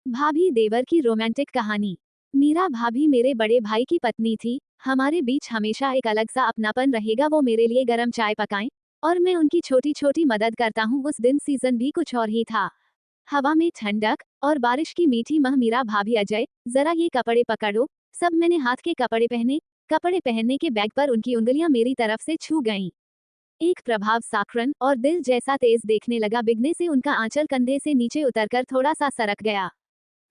भाभी देवर की रोमांटिक कहानी। मीरा भाभी मेरे बड़े भाई की पत्नी थी। हमारे बीच हमेशा एक अलग सा अपनापन रहेगा। वो मेरे लिए गरम चाय पकाएं और मैं उनकी छोटी छोटी मदद करता हूँ। उस दिन सीजन भी कुछ और ही था। हवा में ठंडक और बारिश की मीठी मह। मीरा भाभी, अजय जरा ये कपड़े पकड़ो। सब मैंने हाथ के कपड़े पहने। कपड़े पहनने के बैग पर उनकी उंगलियां मेरी तरफ से छू गईं। एक प्रभाव साकरन और दिल जैसा तेज देखने लगा। बिगने से उनका आंचल कंधे से नीचे उतरकर थोड़ा सा सरक गया।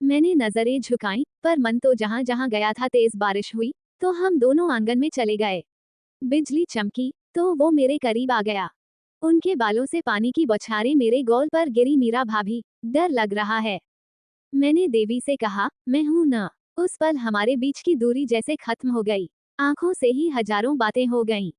मैंने नजरें झुकाईं, पर मन तो जहां जहां गया था। तेज बारिश हुई तो हम दोनों आंगन में चले गए। बिजली चमकी तो वो मेरे करीब आ गया। उनके बालों से पानी की बौछारें मेरे गॉल पर गिरी। मीरा भाभी, डर लग रहा है, मैंने देवी से कहा। मैं हूं न। उस पल हमारे बीच की दूरी जैसे खत्म हो गई। आंखों से ही हजारों बातें हो गईं।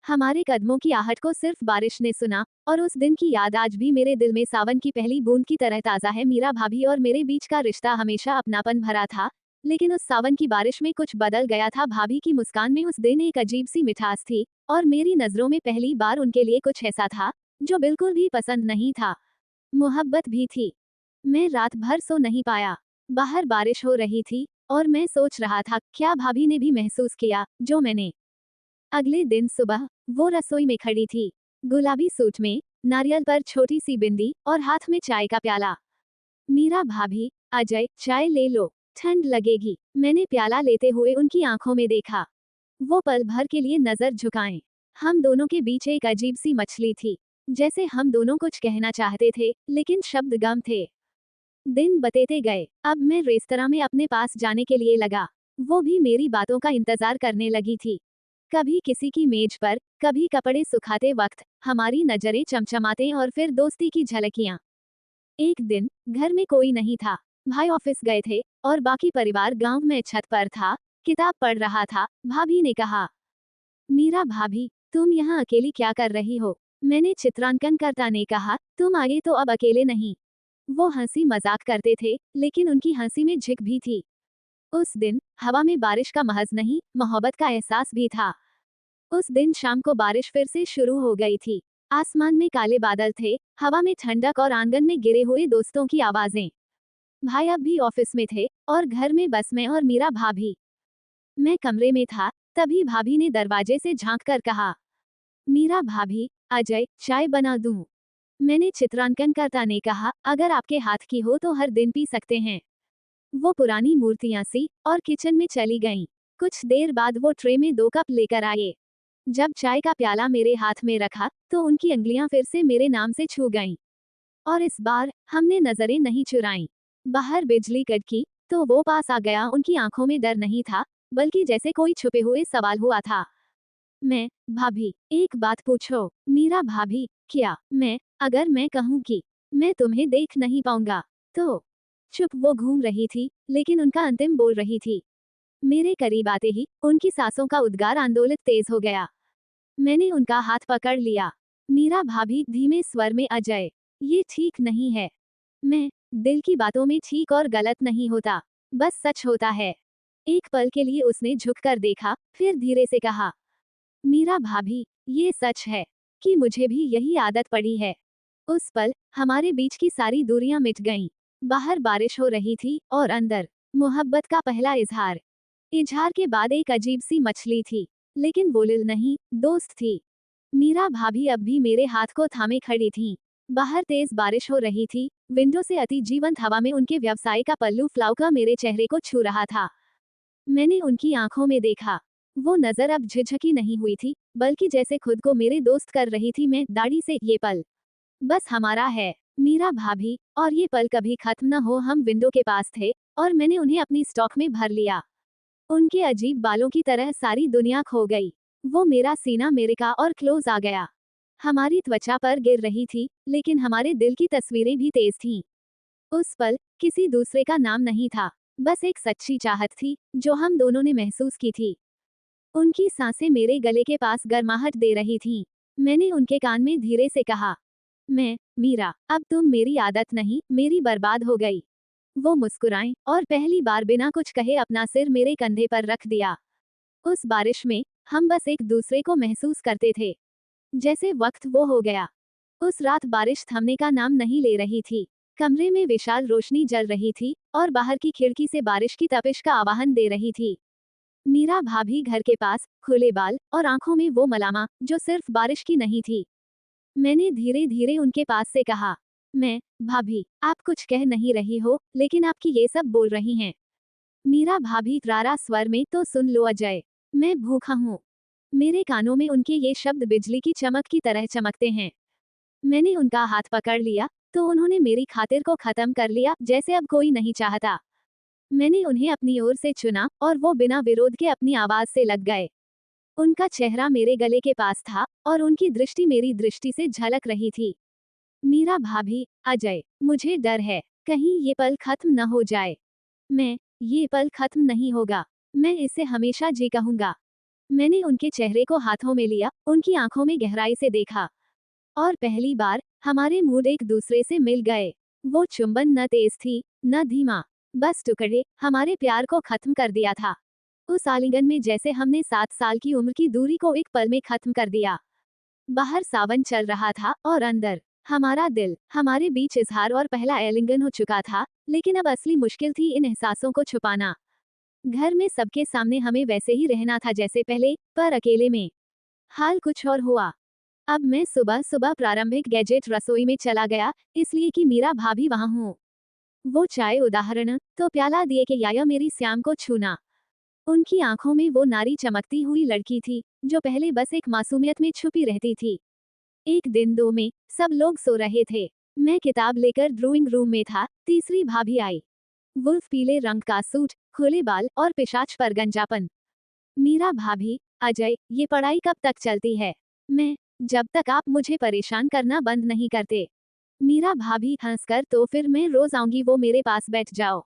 हमारे कदमों की आहट को सिर्फ बारिश ने सुना, और उस दिन की याद आज भी मेरे दिल में सावन की पहली बूंद की तरह ताजा है। मीरा भाभी और मेरे बीच का रिश्ता हमेशा अपनापन भरा था, लेकिन उस सावन की बारिश में कुछ बदल गया था। भाभी की मुस्कान में उस दिन एक अजीब सी मिठास थी, और मेरी नजरों में पहली बार उनके लिए कुछ ऐसा था जो बिल्कुल भी पसंद नहीं था। मोहब्बत भी थी। मैं रात भर सो नहीं पाया। बाहर बारिश हो रही थी और मैं सोच रहा था, क्या भाभी ने भी महसूस किया जो मैंने। अगले दिन सुबह वो रसोई में खड़ी थी, गुलाबी सूट में, नारियल पर छोटी सी बिंदी और हाथ में चाय का प्याला। मीरा भाभी, अजय चाय ले लो, ठंड लगेगी। मैंने प्याला लेते हुए उनकी आंखों में देखा। वो पल भर के लिए नजर झुकाएं। हम दोनों के बीच एक अजीब सी मछली थी, जैसे हम दोनों कुछ कहना चाहते थे लेकिन शब्द गम थे। दिन बतेते गए। अब मैं रेस्तरां में अपने पास जाने के लिए लगा। वो भी मेरी बातों का इंतजार करने लगी थी। कभी किसी की मेज पर, कभी कपड़े सुखाते वक्त हमारी नजरें चमचमाते और फिर दोस्ती की झलकियां। एक दिन घर में कोई नहीं था। भाई ऑफिस गए थे और बाकी परिवार गांव में छत पर था, किताब पढ़ रहा था। भाभी ने कहा, मीरा भाभी, तुम यहाँ अकेली क्या कर रही हो? मैंने चित्रांकन करता ने कहा, तुम आगे तो अब अकेले नहीं। वो हंसी मजाक करते थे, लेकिन उनकी हंसी में झिक भी थी। उस दिन हवा में बारिश का महज नहीं, मोहब्बत का एहसास भी था। उस दिन शाम को बारिश फिर से शुरू हो गई थी। आसमान में काले बादल थे, हवा में ठंडक और आंगन में गिरे हुए दोस्तों की आवाजें। भाई अब भी ऑफिस में थे और घर में बस मैं और मीरा भाभी। मैं कमरे में था, तभी भाभी ने दरवाजे से झांक कर कहा, मीरा भाभी, अजय चाय बना दूं? मैंने चित्रांकन करता ने कहा, अगर आपके हाथ की हो तो हर दिन पी सकते हैं। वो पुरानी मूर्तियां सी और किचन में चली गईं। कुछ देर बाद वो ट्रे में 2 कप लेकर आए। जब चाय का प्याला मेरे हाथ में रखा तो उनकी अंगुलियां फिर से मेरे नाम से छू गईं। और इस बार हमने नजरें नहीं चुराईं। बाहर बिजली कड़की तो वो पास आ गया। उनकी आंखों में डर नहीं था, बल्कि जैसे कोई छुपे हुए सवाल हुआ था। मैं, भाभी, एक बात पूछो? मीरा भाभी, क्या? अगर मैं कहूँ कि मैं तुम्हें देख नहीं पाऊंगा तो? चुप। वो घूम रही थी, लेकिन उनका अंतिम बोल रही थी। मेरे करीब आते ही उनकी सांसों का उद्गार आंदोलित तेज हो गया। मैंने उनका हाथ पकड़ लिया। मीरा भाभी, धीमे स्वर में, अजय, ये ठीक नहीं है। मैं, दिल की बातों में ठीक और गलत नहीं होता, बस सच होता है। एक पल के लिए उसने झुककर देखा, फिर धीरे से कहा, मीरा भाभी, ये सच है कि मुझे भी यही आदत पड़ी है। उस पल हमारे बीच की सारी दूरियां मिट गईं। बाहर बारिश हो रही थी और अंदर मोहब्बत का पहला इजहार। इजहार के बाद एक अजीब सी मछली थी, लेकिन वो लिल नहीं, दोस्त थी। मीरा भाभी अब भी मेरे हाथ को थामे खड़ी थीं। बाहर तेज बारिश हो रही थी। विंडो से अति जीवंत हवा में उनके व्यवसाय का पल्लू फ्लाउका मेरे चेहरे को छू रहा था। मैंने उनकी आंखों में देखा। वो नजर अब झिझकी नहीं हुई थी, बल्कि जैसे खुद को मेरे दोस्त कर रही थी। मैं दाढ़ी से, ये पल बस हमारा है, मीरा भाभी, और ये पल कभी खत्म न हो। हम विंडो के पास थे और मैंने उन्हें अपनी स्टॉक में भर लिया। उनके अजीब बालों की तरह सारी दुनिया खो गई। वो मेरा सीना मेरे का और क्लोज आ गया। हमारी त्वचा पर गिर रही थी, लेकिन हमारे दिल की तस्वीरें भी तेज थीं। उस पल किसी दूसरे का नाम नहीं था, बस एक सच्ची चाहत थी जो हम दोनों ने महसूस की थी। उनकी सांसें मेरे गले के पास गर्माहट दे रही थीं। मैंने उनके कान में धीरे से कहा, मीरा, अब तुम मेरी आदत नहीं, मेरी बर्बाद हो गई। वो मुस्कुराएं और पहली बार बिना कुछ कहे अपना सिर मेरे कंधे पर रख दिया। उस बारिश में हम बस एक दूसरे को महसूस करते थे, जैसे वक्त वो हो गया। उस रात बारिश थमने का नाम नहीं ले रही थी। कमरे में विशाल रोशनी जल रही थी और बाहर की खिड़की से बारिश की तपिश का आवाहन दे रही थी। मीरा भाभी घर के पास, खुले बाल और आंखों में वो मलामा जो सिर्फ बारिश की नहीं थी। मैंने धीरे धीरे उनके पास से कहा, मैं, भाभी, आप कुछ कह नहीं रही हो, लेकिन आपकी ये सब बोल रही हैं। मीरा भाभी करारा स्वर में, तो सुन लो अजय, मैं भूखा हूँ। मेरे कानों में उनके ये शब्द बिजली की चमक की तरह चमकते हैं। मैंने उनका हाथ पकड़ लिया, तो उन्होंने मेरी खातिर को खत्म कर लिया, जैसे अब कोई नहीं चाहता। मैंने उन्हें अपनी ओर से चुना और वो बिना विरोध के अपनी आवाज से लग गए। उनका चेहरा मेरे गले के पास था और उनकी दृष्टि मेरी दृष्टि से झलक रही थी। मीरा भाभी, अजय, मुझे डर है, कहीं ये पल खत्म न हो जाए। ये पल खत्म नहीं होगा। मैं इसे हमेशा जी कहूंगा। मैंने उनके चेहरे को हाथों में लिया, उनकी आंखों में गहराई से देखा। और पहली बार हमारे मूड एक दूसरे से मिल गए। वो चुंबन न तेज थी, न धीमा, बस टुकड़े हमारे प्यार को खत्म कर दिया था। उस आलिंगन में जैसे हमने 7 साल की उम्र की दूरी को एक पल में खत्म कर दिया। बाहर सावन चल रहा था और अंदर हमारा दिल, हमारे बीच इजहार और पहला आलिंगन हो चुका था, लेकिन अब असली मुश्किल थी इन एहसासों को छुपाना। घर में सबके सामने हमें वैसे ही रहना था जैसे पहले, पर अकेले में हाल कुछ और हुआ। अब मैं सुबह सुबह प्रारंभिक गैजेट रसोई में चला गया, इसलिए कि मीरा भाभी वहां हूँ। वो चाय उदाहरण तो प्याला दिए कि या मेरी श्याम को छूना। उनकी आंखों में वो नारी चमकती हुई लड़की थी, जो पहले बस एक मासूमियत में छुपी रहती थी। एक दिन 2 में सब लोग सो रहे थे। मैं किताब लेकर ड्राइंग रूम में था, तीसरी भाभी आई। वुल्फ पीले रंग का सूट, खुले बाल और पिशाच पर गंजापन। मीरा भाभी, अजय, ये पढ़ाई कब तक चलती है? जब तक आप मुझे परेशान करना बंद नहीं करते। मीरा भाभी हंसकर, तो फिर मैं रोज आऊंगी, वो मेरे पास बैठ जाओ।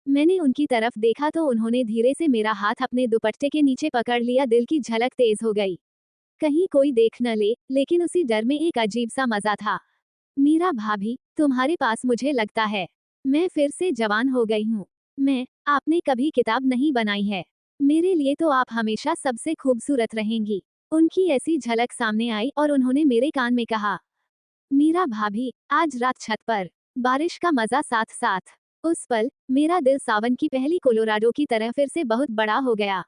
मैंने उनकी तरफ देखा तो उन्होंने धीरे से मेरा हाथ अपने दुपट्टे के नीचे पकड़ लिया। दिल की झलक तेज हो गई। कहीं कोई देख न ले, लेकिन उसी डर में एक अजीब सा मजा था। मीरा भाभी, तुम्हारे पास मुझे लगता है मैं फिर से जवान हो गई हूँ। आपने कभी किताब नहीं बनाई है। मेरे लिए तो आप हमेशा सबसे खूबसूरत रहेंगी। उनकी ऐसी झलक सामने आई और उन्होंने मेरे कान में कहा, मीरा भाभी, आज रात छत पर बारिश का मजा साथ साथ। उस पल मेरा दिल सावन की पहली कोलोराडो की तरह फिर से बहुत बड़ा हो गया।